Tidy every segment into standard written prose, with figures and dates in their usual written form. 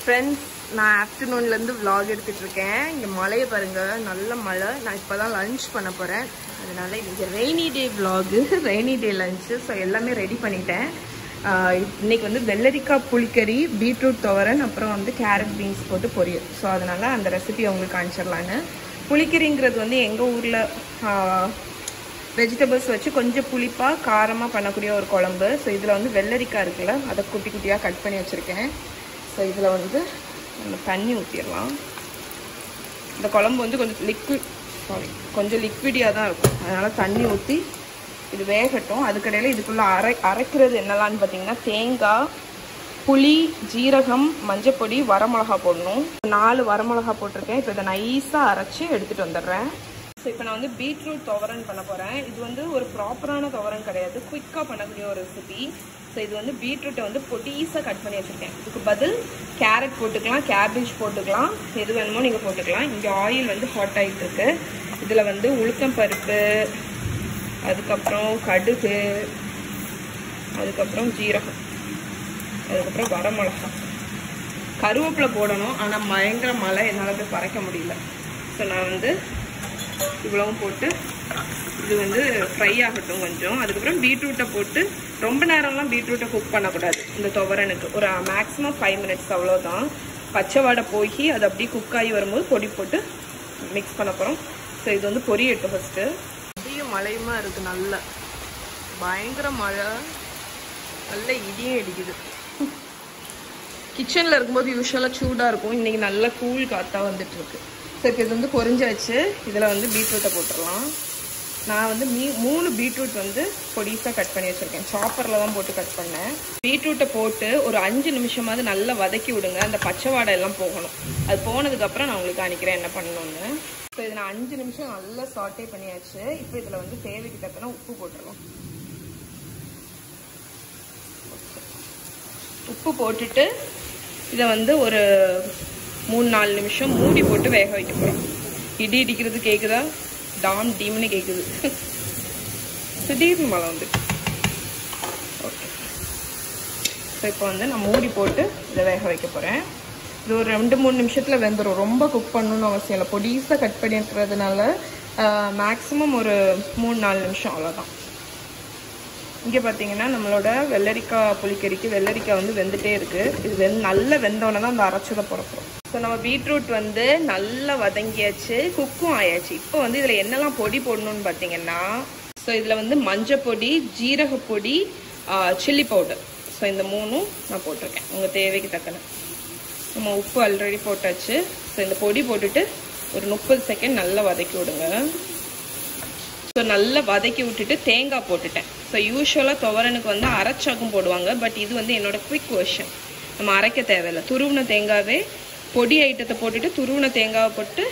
Friends, நான் ஆஃப்டர்நூன்லேருந்து vlog எடுத்துகிட்டு இருக்கேன். இங்கே மழையை பாருங்கள், நல்ல மழை. நான் இப்போ தான் லன்ச் பண்ண போகிறேன். அதனால இன்றைக்கி rainy day vlog, rainy day lunch. So எல்லாமே ரெடி பண்ணிட்டேன். இன்றைக்கி வந்து வெள்ளரிக்காய் புளிக்கறி, பீட்ரூட் துவரன், அப்புறம் வந்து கேரட் பீன்ஸ் போட்டு பொரியல். ஸோ அதனால் அந்த ரெசிபி உங்களுக்கு காமிச்சிடலான்னு. புளிக்கறிங்கிறது வந்து எங்கள் ஊரில் வெஜிடபிள்ஸ் வச்சு கொஞ்சம் புளிப்பாக காரமாக பண்ணக்கூடிய ஒரு குழம்பு. ஸோ இதில் வந்து வெள்ளரிக்காய் இருக்குல்ல, அதை குட்டி குட்டியாக கட் பண்ணி வச்சுருக்கேன். ஸோ இதில் வந்து நம்ம தண்ணி ஊற்றிடலாம். இந்த குழம்பு வந்து கொஞ்சம் லிக்விடியாக தான் இருக்கும். அதனால் தண்ணி ஊற்றி இது வேகட்டும். அதுக்கடையில் இதுக்குள்ளே அரைக்கிறது என்னலான்னு பார்த்தீங்கன்னா, தேங்காய், புளி, ஜீரகம், மஞ்சப்பொடி, வரமிளகா போடணும். 4 வரமிளகா போட்டிருக்கேன். இப்போ இதை நைஸாக அரைச்சி எடுத்துகிட்டு வந்துடுறேன். ஸோ இப்போ நான் வந்து பீட்ரூட் துவரன் பண்ண போகிறேன். இது வந்து ஒரு ப்ராப்பரான துவரன் கிடையாது, குயிக்காக பண்ணக்கூடிய ஒரு ரெசிபி. ஸோ இது வந்து பீட்ரூட்டை வந்து பொடிசாக கட் பண்ணி வச்சுருக்கேன். இதுக்கு பதில் கேரட் போட்டுக்கலாம், கேபேஜ் போட்டுக்கலாம், எது வேணுமோ நீங்கள் போட்டுக்கலாம். இங்கே ஆயில் வந்து ஹாட் ஆகிட்டு இருக்கு. இதில் வந்து உளுத்தம் பருப்பு, அதுக்கப்புறம் கடுகு, அதுக்கப்புறம் ஜீரகம், அதுக்கப்புறம் வரமிளகா, கருவேப்பிலை போடணும். ஆனால் பயங்கர மழை, என்னால் போய் பறைக்க முடியல. ஸோ நான் வந்து இவ்வளவும் போட்டு இது வந்து ஃப்ரை ஆகட்டும் கொஞ்சம். அதுக்கப்புறம் பீட்ரூட்டை போட்டு ரொம்ப நேரம்லாம் பீட்ரூட்டை குக் பண்ணக்கூடாது. இந்த துவரனுக்கு ஒரு மேக்ஸிமம் 5 மினிட்ஸ் அவ்வளோதான். பச்சை வாடை போய் அது அப்படியே குக் ஆகி வரும்போது பொடி போட்டு மிக்ஸ் பண்ண போகிறோம். ஸோ இது வந்து பொரியட்டும் ஃபஸ்ட்டு. இடியும் மழையுமா இருக்குது, நல்ல பயங்கர மழை, நல்ல இடியும் இடிக்குது. கிச்சனில் இருக்கும்போது யூஸ்வலாக சூடாக இருக்கும். இன்றைக்கி நல்லா கூல் காற்றா வந்துட்டு இருக்கு. ஸோ இப்போ இது வந்து பொரிஞ்சாச்சு. இதில் வந்து பீட்ரூட்டை போட்டுடலாம். நான் வந்து 3 பீட்ரூட் வந்து பொடிசாக கட் பண்ணி வச்சுருக்கேன். சாப்பரில் தான் போட்டு கட் பண்ணேன். பீட்ரூட்டை போட்டு ஒரு 5 நிமிஷமாவது நல்லா வதக்கி விடுங்க. அந்த பச்சை வாடை எல்லாம் போகணும். அது போனதுக்கப்புறம் நான் உங்களுக்கு காணிக்கிறேன் என்ன பண்ணணும்னு. ஸோ இதை நான் 5 நிமிஷம் நல்லா சாட்டே பண்ணியாச்சு. இப்போ இதில் வந்து தேவைக்கு தக்கன உப்பு போட்டுடலாம். உப்பு போட்டுட்டு இதை வந்து ஒரு 3-4 நிமிஷம் மூடி போட்டு வேக வைக்க போகிறோம். இடி இடிக்கிறது கேட்குதா? டாம் டீம்னு கேட்குது. திடீர்னு மழை வந்து. ஓகே, ஸோ இப்போ வந்து நான் மூடி போட்டு இதை வேக வைக்க போகிறேன். இது ஒரு 2-3 நிமிஷத்தில் வெந்துடும். ரொம்ப குக் பண்ணணும்னு அவசியம் இல்லை. பொடிசாக கட் பண்ணி இருக்கிறதுனால மேக்ஸிமம் ஒரு 3-4 நிமிஷம் அவ்வளோதான். இங்கே பார்த்தீங்கன்னா நம்மளோட வெள்ளரிக்காய் புளிக்கறிக்கு வெள்ளரிக்காய் வந்து வெந்துட்டே இருக்குது. இது நல்லா வெந்தோடனே தான் அந்த அரைச்சதை போகிறோம். ஸோ நம்ம பீட்ரூட் வந்து நல்லா வதங்கியாச்சு, குக்கும் ஆயாச்சு. இப்போ வந்து இதில் என்னெல்லாம் பொடி போடணும்னு பார்த்தீங்கன்னா, ஸோ இதில் வந்து மஞ்சப்பொடி, ஜீரகப்பொடி, சில்லி பவுடர். ஸோ இந்த 3ம் நான் போட்டிருக்கேன் உங்கள் தேவைக்கு தக்கன. நம்ம உப்பு ஆல்ரெடி போட்டாச்சு. ஸோ இந்த பொடி போட்டுட்டு ஒரு 30 செகண்ட் நல்லா வதக்கி விடுங்க. ஸோ நல்லா வதக்கி விட்டுட்டு தேங்காய் போட்டுட்டேன். ஸோ யூஸ்வலாக துவரனுக்கு வந்து அரைச்சாக்கும் போடுவாங்க. பட் இது வந்து என்னோட குவிக் வெர்ஷன். நம்ம அரைக்க தேவையில்லை. துருவின தேங்காவே பொடி ஐட்டத்தை போட்டுட்டு துருவின தேங்காவை போட்டு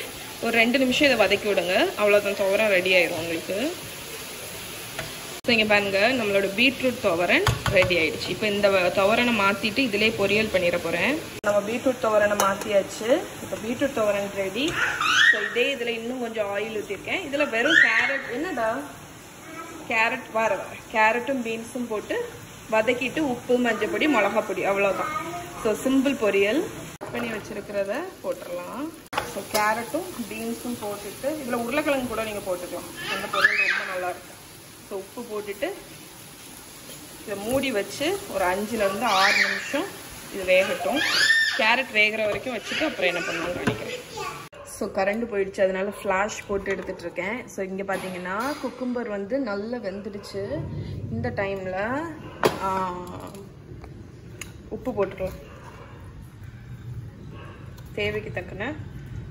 ஒரு 2 நிமிஷம் இதை வதக்கி விடுங்க. அவ்வளோதான், துவரன் ரெடி ஆயிடும் உங்களுக்கு. ஸோ இங்கே பாருங்க, நம்மளோட பீட்ரூட் துவரன் ரெடி ஆயிடுச்சு. இப்போ இந்த துவரனை மாற்றிட்டு இதிலே பொரியல் பண்ணிட போகிறேன். நம்ம பீட்ரூட் துவரனை மாற்றியாச்சு. இப்போ பீட்ரூட் துவரன் ரெடி. ஸோ இதே இதில் இன்னும் கொஞ்சம் ஆயில் ஊற்றிருக்கேன். இதில் வெறும் கேரட், என்னடா கேரட் கேரட்டும் பீன்ஸும் போட்டு வதக்கிட்டு உப்பு, மஞ்சப்பொடி, மிளகா பொடி, அவ்வளோதான். ஸோ சிம்பிள் பொரியல். பண்ணி வச்சிருக்கிறத போட்டுடலாம். ஸோ கேரட்டும் பீன்ஸும் போட்டுட்டு இதில் உருளைக்கிழங்கு கூட நீங்கள் போட்டுக்கலாம். அந்த பொரியல் ரொம்ப நல்லாயிருக்கும். ஸோ உப்பு போட்டுட்டு இதை மூடி வச்சு ஒரு 5-6 நிமிஷம் இது வேகட்டும். கேரட் வேகிற வரைக்கும் வச்சுட்டு அப்புறம் என்ன பண்ணணும்னு நினைக்கிறேன். ஸோ கரண்ட் போயிடுச்சு, அதனால ஃப்ளாஷ் போட்டு எடுத்துகிட்டு இருக்கேன். ஸோ இங்கே பார்த்தீங்கன்னா குக்கும்பர் வந்து நல்லா வெந்துடுச்சு. இந்த டைமில் உப்பு போட்டுக்கலாம். தேவைக்கு தக்கன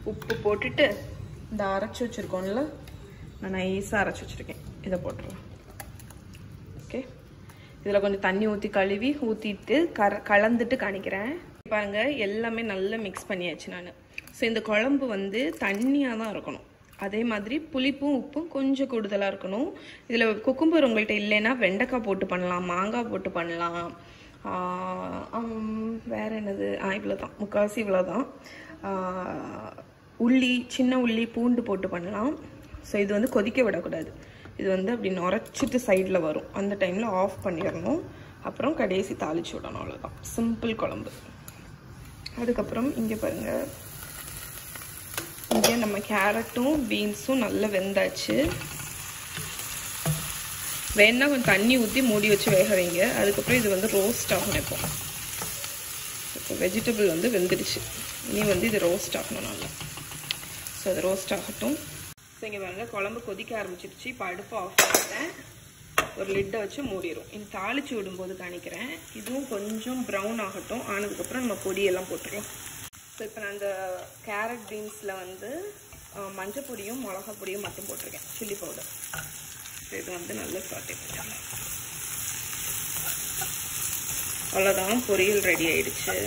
உப்பு போட்டுட்டு இந்த அரைச்சி வச்சுருக்கோம்ல, நான் நைஸாக அரைச்சி வச்சுருக்கேன், இதை போட்டுடலாம். ஓகே, இதில் கொஞ்சம் தண்ணி ஊற்றி கழுவி ஊற்றிட்டு கலந்துட்டு காணிக்கிறேன். பாருங்க, எல்லாமே நல்லா மிக்ஸ் பண்ணியாச்சு நான். ஸோ இந்த குழம்பு வந்து தண்ணியாக தான் இருக்கணும். அதே மாதிரி புளிப்பும் உப்பும் கொஞ்சம் கூடுதலாக இருக்கணும். இதில் குக்கும்பர் உங்கள்கிட்ட இல்லைன்னா வெண்டைக்காய் போட்டு பண்ணலாம், மாங்காய் போட்டு பண்ணலாம். வேறு என்னது, இவ்வளோ தான், முக்கால்வாசி இவ்வளோ தான். உள்ளி, சின்ன உள்ளி, பூண்டு போட்டு பண்ணலாம். ஸோ இது வந்து கொதிக்க விடக்கூடாது. இது வந்து அப்படி நுரைச்சிட்டு சைடில் வரும். அந்த டைமில் ஆஃப் பண்ணிடணும். அப்புறம் கடைசி தாளிச்சு விடணும். அவ்வளோதான், சிம்பிள் குழம்பு. அதுக்கப்புறம் இங்கே பாருங்கள், இங்கே நம்ம கேரட்டும் பீன்ஸும் நல்லா வெந்தாச்சு. வேணா கொஞ்சம் தண்ணி ஊற்றி மூடி வச்சு வேக வைங்க. அதுக்கப்புறம் இது வந்து ரோஸ்ட் ஆகணும். இப்போ வெஜிடபிள் வந்து வெந்துடுச்சு. இனி வந்து இது ரோஸ்ட் ஆகணும் நல்லா. ஸோ அது ரோஸ்ட் ஆகட்டும். ஸோ இங்கே பாருங்க, குழம்பு கொதிக்க ஆரம்பிச்சிருச்சு. இப்போ அடுப்பு ஆஃப் பண்ணிட்டேன். ஒரு லிட்டை வச்சு மூடிடும். இது தாளித்து விடும்போது காணிக்கிறேன். இதுவும் கொஞ்சம் ப்ரௌன் ஆகட்டும். ஆனதுக்கப்புறம் நம்ம பொடியெல்லாம் போட்டுக்கலாம். ஸோ இப்போ நான் அந்த கேரட் பீன்ஸில் வந்து மஞ்சள் பொடியும் மிளகா பொடியும் மட்டும் போட்டிருக்கேன், சில்லி பவுடர். ஸோ இது வந்து நல்லா சாட்டே பண்ணிக்கலாம். அவ்வளோதான், பொரியல் ரெடி ஆயிடுச்சு.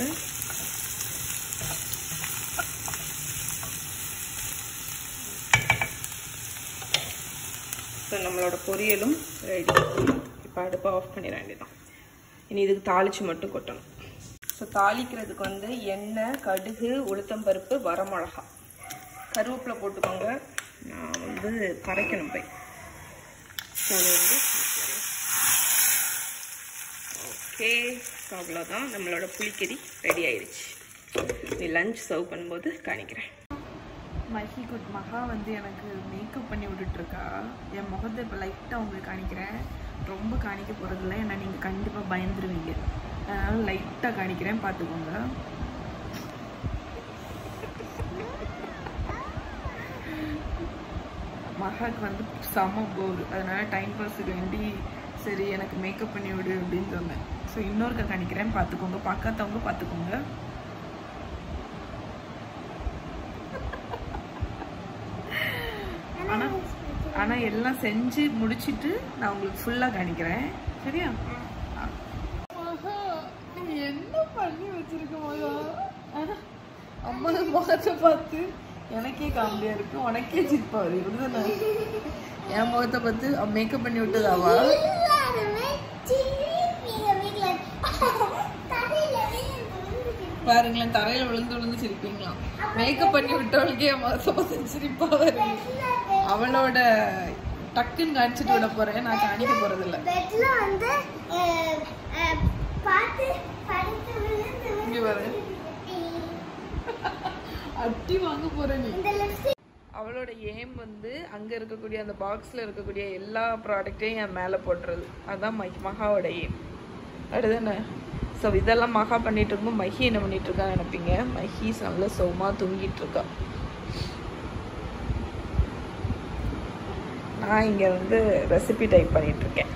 ஸோ நம்மளோட பொரியலும் ரெடி. இப்போ அடுப்பை ஆஃப் பண்ணிட வேண்டியதான். இனி இதுக்கு தாளித்து மட்டும் கொட்டணும். ஸோ தாளிக்கிறதுக்கு வந்து எண்ணெய், கடுகு, உளுத்தம்பருப்பு, வரமிளகா, கருவேப்பிலை போட்டுக்கோங்க. நான் வந்து கரைக்கணும் போய். ஸோ அது வந்து ஓகே. ஸோ அவ்வளோதான், நம்மளோட புளிக்கறி ரெடி ஆயிடுச்சு. நீ லஞ்ச் சர்வ் பண்ணும்போது காணிக்கிறேன். மகா வந்து எனக்கு மேக்கப் பண்ணி விட்டுட்ருக்கா. என் முகத்தை இப்போ லைட்டாக உங்களுக்கு காணிக்கிறேன். ரொம்ப காணிக்க போகிறதில்ல, ஏன்னா நீங்கள் கண்டிப்பாக பயந்துருவீங்க. அதனால் லைட்டாக காணிக்கிறேன், பார்த்துக்கோங்க. மகாக்கு வந்து செம போர். அதனால் டைம் பாஸுக்கு வேண்டி சரி எனக்கு மேக்கப் பண்ணி விடு அப்படின்னு சொன்னேன். ஸோ இன்னொருக்க காணிக்கிறேன், பார்த்துக்கோங்க. பார்க்காதவங்க பார்த்துக்கோங்க. ஆனால் எல்லாம் செஞ்சு முடிச்சுட்டு நான் உங்களுக்கு ஃபுல்லாக காணிக்கிறேன். சரியா? என்ன பண்ணி வச்சிருக்க மகா? அம்மா முகத்தை பார்த்து எனக்கே காமெடியா இருக்கு, உனக்கே சிரிப்பா வருது. என் முகத்தை பார்த்து மேக்கப் பண்ணி விட்டதாவா? பாருங்களேன், தரையில விழுந்து சிரிப்பீங்களாம். மேக்கப் பண்ணி விட்டவளுக்கே என் முகத்தை பார்த்து சிரிப்பா வருது. அவளோட டக்குன்னு காணிச்சிட்டு விட போறேன், நான் காணிக்க போறது இல்ல. அட்டி வாங்க போறேன் நீ. அவளோட ஏம் வந்து அங்க இருக்கக்கூடிய அந்த பாக்ஸ்ல இருக்கக்கூடிய எல்லா ப்ராடக்டையும் என் மேல போட்டுறது. அதான் மகாவோட ஏம். அடுதானே? ஸோ இதெல்லாம் மகா பண்ணிட்டு இருக்கும்போது மஹி என்ன பண்ணிட்டு இருக்கா நினைப்பீங்க. மஹி நல்ல சௌமா தூங்கிட்டு இருக்கா. நான் இங்கே வந்து ரெசிபி டைப் பண்ணிகிட்ருக்கேன்.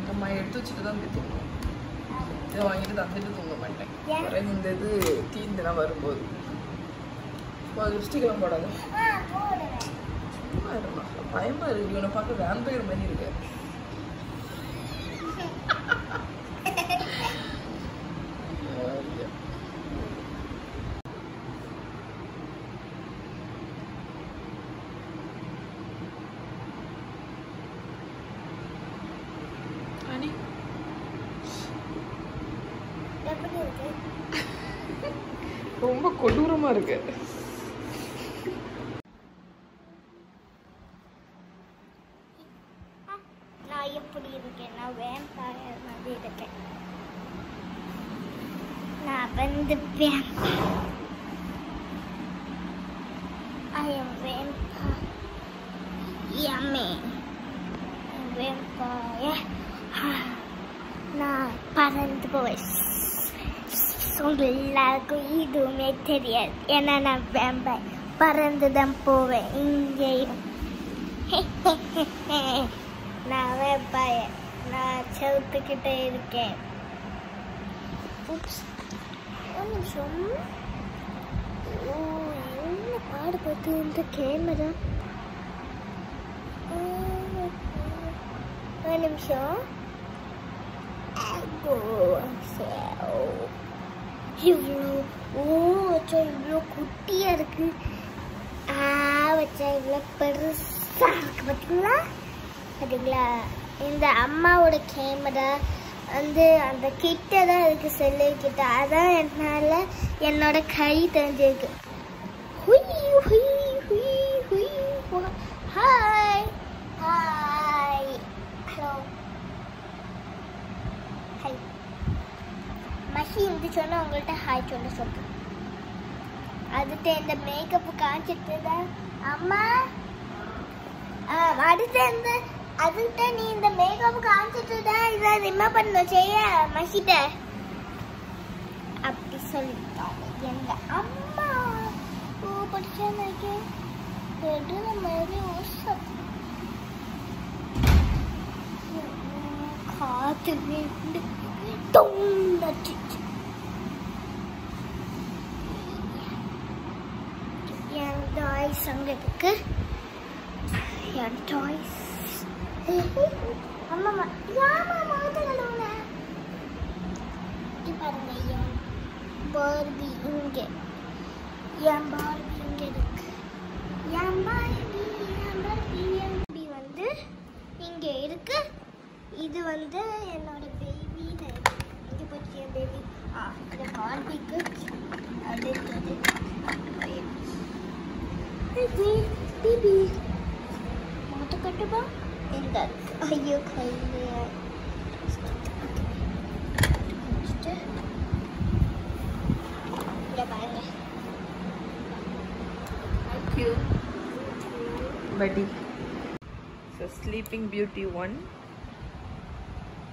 நம்ம எடுத்து வச்சுட்டு தான் தூங்கணும். இதை வாங்கிட்டு தந்துட்டு தூங்க மாட்டேன். இந்த இது தீந்துனா வரும்போது லிப்ஸ்டிக் எல்லாம் போடாது. சும்மா இருமா, பயமா இருக்கு. இவனை பார்க்க வேம்பயர் மாதிரி இருக்கு. ரொம்ப கொடூரமா இருக்கு. எப்படி இருக்கேன்? நான் வேம்பயர் மாதிரி இருக்கேன். நான் வந்து vampire. I am vampire. Yummy. Vampire. நான் பறந்து போவேன். எல்லாருக்கும் இதுவுமே தெரியாது. ஏன்னா நான் வேம்பயர். பறந்து தான் போவேன் இங்கேயும். நான் வேம்பயர். நான் செவுத்துக்கிட்டே இருக்கேன். ஒரு நிமிஷம். என்ன பாடுபட்டு இந்த கேமரா. ஒரு நிமிஷம். இவ்வளோ குட்டியா இருக்கு. வச்சா இவ்வளோ பெருசா இருக்கு. பார்த்தீங்களா? இந்த அம்மாவோட கேமரா வந்து அந்த கிட்ட தான் இருக்கு, செல்லு கிட்ட. அதான் என்னால என்னோட கை தெரிஞ்சிருக்கு. Hi hi hello hi. மஷி இருந்து சொன்னா உங்கள்கிட்ட ஹாய் சொல்ல சொல்றேன். அதுட்டு இந்த மேக்கப் காய்ச்சிட்டு தான் அம்மா. அடுத்து இந்த அதுகிட்ட நீ இந்த மேக்கப் காமிச்சிட்டு தான் இதை ரிமூவ் பண்ண செய்ய மகிட்ட அப்படி சொல்லிட்டாங்க எங்க அம்மா. படிச்சா நினைக்கிறேன் மாதிரி காத்து நின்று தொண்டச்சு. என் டாய்ஸ் அங்கே இருக்கு. என் டாய்ஸ் அம்மா யாமா மாத்தலோன பாருங்க. என் பார்பி இங்கே. என் பார்பி இங்கே இருக்கு. என் பார்பி வந்து இங்கே இருக்கு. இது வந்து என்னோட பேபி. இங்கே போச்சு என் பேபி. இந்த பார்பிக்கு அடுத்தது பேபி மாத்த கட்டுப்பா. இந்த ஐயோ கையில பாருங்க. Thank you, buddy. So Sleeping Beauty 1,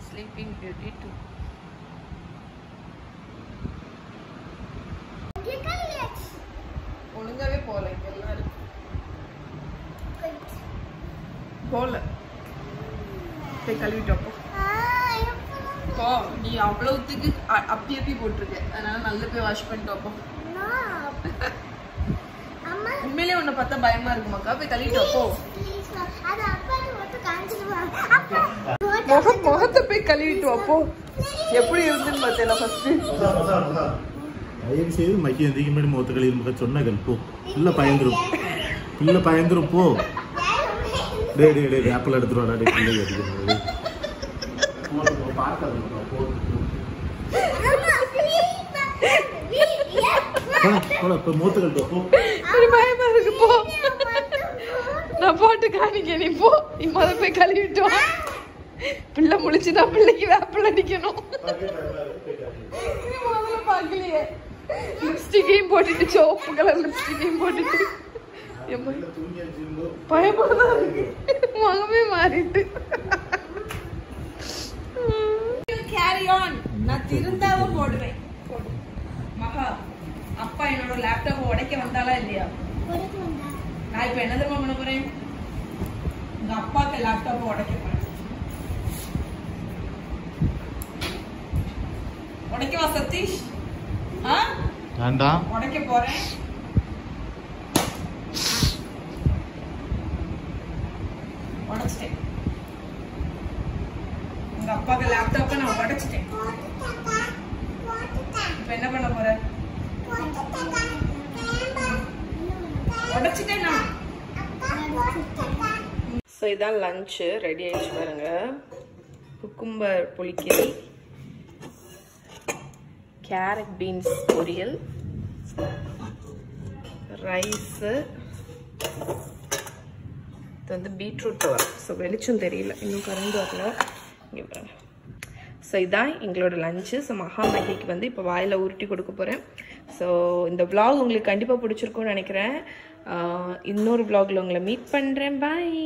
Sleeping Beauty 2. ஒழுங்காவே போல எல்லாரும் போல போய் கழுவிட்டோம். போ நீ அவ்வளவுத்துக்கு அப்பி அப்பி போட்டிருக்க, அதனால நல்லா போய் வாஷ் பண்ணிட்டோப்போ. உண்மையிலே உன்னை பார்த்தா பயமா இருக்குமாக்கா? போய் கழுவிட்டோப்போ. முகத்தை போய் கழுவிட்டு அப்போ எப்படி இருந்துன்னு பார்த்தேன் ஃபர்ஸ்ட். தயவு செய்து மைக்கு எந்திரிக்க முன்னாடி முகத்தை கழுவி சொன்னாங்க. போ பிள்ளை பயந்துரும், பிள்ளை பயந்துரும். போ டே டே டே ஆப்பிள் எடுத்துருவாடா. டே பிள்ளை எடுத்து மூத்த கழுத்து. பயமா இருக்கு. போ நான் போட்டு காணிக்க. நீ போ. நீ முத போய் கழுவிட்டோம். பிள்ளை முழிச்சுதான் பிள்ளைக்கு வேப்பிள் அடிக்கணும். பாக்கலையே. லிப்ஸ்டிக்கையும் போட்டுட்டு சோப்பு கலர் லிப்ஸ்டிக்கையும் போட்டுட்டு பயமாதான் இருக்கு. முகமே மாறிட்டு. Carry on. நான் திருந்தாவும் போடுவேன். மகா அப்பா என்னோட லேப்டாப் உடைக்க வந்தாலா இல்லையா? நான் இப்ப என்ன தெரியுமா பண்ண போறேன்? உங்க அப்பாக்கு லேப்டாப் உடைக்க போறேன். உடைக்கவா சதீஷ்? வேண்டாம், உடைக்க போறேன். உடைச்சிட்டேன். உங்க அப்பாக்கு லேப்டாப்பை நான் உடைச்சிட்டேன். இப்ப என்ன பண்ண போற? உடைச்சிட்டேன் நான். ஸோ இதான் லஞ்சு ரெடி ஆயிடுச்சு பாருங்க. குக்கும்பர் புளிக்கறி, கேரட் பீன்ஸ் பொரியல், ரைஸு, இது வந்து பீட்ரூட் வரும். ஸோ வெளிச்சம் தெரியல, இன்னும் கரண்ட் வரல. இங்கே பாருங்க. ஸோ இதான் எங்களோட லஞ்சு. ஸோ மகாமகிக்கு வந்து இப்போ வாயில் உருட்டி கொடுக்க போகிறேன். ஸோ இந்த vlog உங்களுக்கு கண்டிப்பாக பிடிச்சிருக்கும்னு நினைக்கிறேன். இன்னொரு vlogல உங்களை மீட் பண்ணுறேன். பாய்.